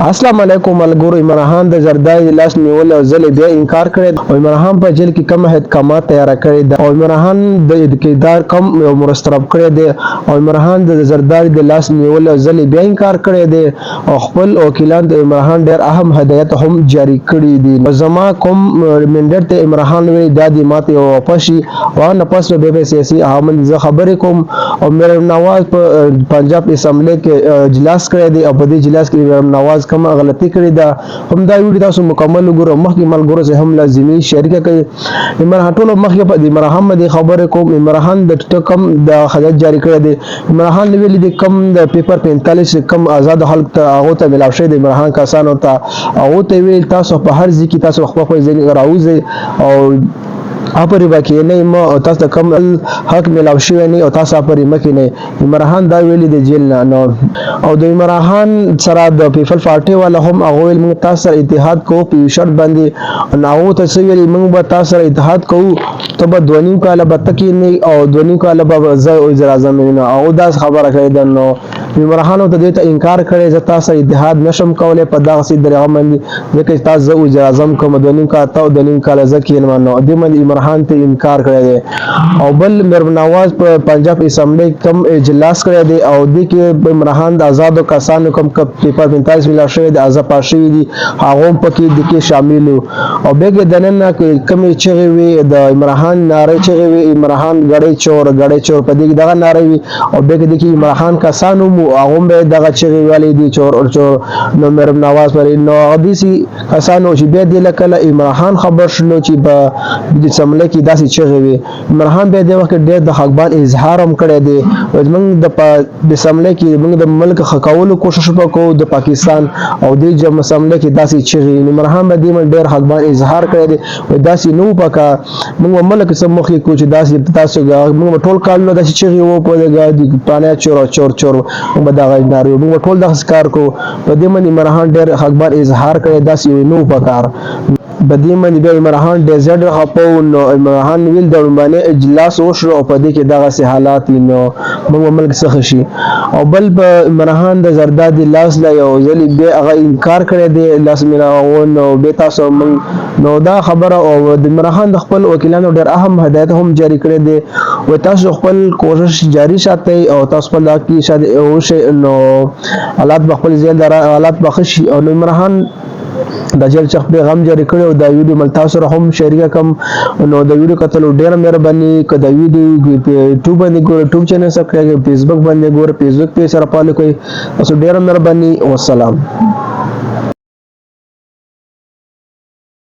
السلام علیکم ملګرو. عمران خان د زرداری لاس نیول او ځل بیا انکار کړی او عمران خان په جیل کې کم احکامات تیار کړی دی او عمران خان د اقتدار کم مرسترب کړی دی او عمران خان د زرداری د لاس نیول او ځل بیا انکار کړی دی او خپل وکیلان د عمران خان ډیر اهم هدایت هم جاری کړی دي. زما کوم منډر ته عمران خان ویلي دا د ماته او پشي او نه پس به سیاسي عامل زه خبرې کوم او مریم نواز په پنجاب اسمبلی کې اجلاس کړی دی او په دې اجلاس کې مریم نواز کوم غلطي کړې ده. هم دا ویډیو تاسو مکمل وګورئ. مخکې ملګرو سره هم لازمي شریکه کړئ. عمران خان ټول مخکې په عمران خان باندې خبرې کوم. عمران خان د ټکم د هدایت جاری کړی دی. عمران خان ویلي دی کم د پیپر 45 کم آزاد خلک ته هغه ته ملاو شوی دی. عمران خان کسانو ته هغه ته ویل تاسو په هر ځای کې تاسو خپل ځای راوځئ او اپری باکې نه ما تاسو کم حق ملاو شوی نه او تاسو اپری مکه نه. عمران خان دا ویلي دی جیل نه او د عمران خان سره د پیپل پارټي والا هم هغه ویل موږ تاسو سره اتحاد کوو په شرط باندې او هغه ته ویلي موږ به تاسو سره اتحاد کوو ته به 2.5 کاله به تکې نه او 2.5 کاله به زه وزیر اعظم نه او دا خبره کړې ده. نو عمران خان ته دې ته انکار کړی زه تاسو اتحاد نشم کولای په دغه سي درغه باندې ځکه تاسو زه وزیر اعظم کوم 2.5 کاله ته 2.5 کاله ځکه نو دې باندې عمران خان ته انکار کړی دی او بل مریم نواز په پنجاب اسمبلی کم اجلاس کړی دی او دې کې عمران خان د آزادو کسانو کم پیپر 45 ملا شوی د آزاد پاشي دي هغه پکې د کې شامل او بیگ دننه کم چغي وي د عمران خان ناره چغي وي عمران خان غړې چور په دې دغه ناره وي او بیگ د کې عمران خان کسانو هغه به دغه چغي والی دي چور نو مریم نواز پر نو دې کسانو چې به د لکه عمران خان خبر شنو چې په د سمله کې داسې چغي وي. عمران خان به د وخت ډېر د حقبان اظهار هم کړی دی. موږ د سمله کې موږ د ملک خکولو کوشش وکړو د پاکستان او د جمع سمله کې داسې چغي. عمران خان به د ډېر حقبان اظهار کړی دی او داسې نو پکا موږ ملک سم مخې کو چې داسې تاسو موږ ټول کالو داسې چغي وو په د پانه چور موږ دا غاړي موږ ټول د ښکار کو په دې باندې عمران خان ډېر حقبان اظهار کړی داسې نو پکار بدی من بیا عمران خان ډیزرټ خپو نو عمران خان ویل د باندې اجلاس وشو او په دې کې دغه سه حالات نو موږ ملک څخه شي او بل په عمران خان د زردادي لاس لا یو ځلی به هغه انکار کړی دی لاس میراو نو به تاسو نو دا خبره او د عمران خان د خپل وکیلانو ډېر اهم هدایت هم جاری کړی دی او تاسو خپل کوشش جاری ساتئ او تاسو په لاره کې شاده او شي نو حالات خپل ځای دار حالات بخشي او عمران خان د جیل څخه پیغام جاری کړی او دا ویډیو مل تاسو سره هم شریک کوم نو د ویډیو کتلو ډیر مهرباني که د ویډیو په یوټیوب باندې ګورئ یوټیوب چینل سبسکرایب کړئ فیسبوک باندې ګورئ فیسبوک پیج سره فالو کړئ تاسو ډیر مهرباني والسلام.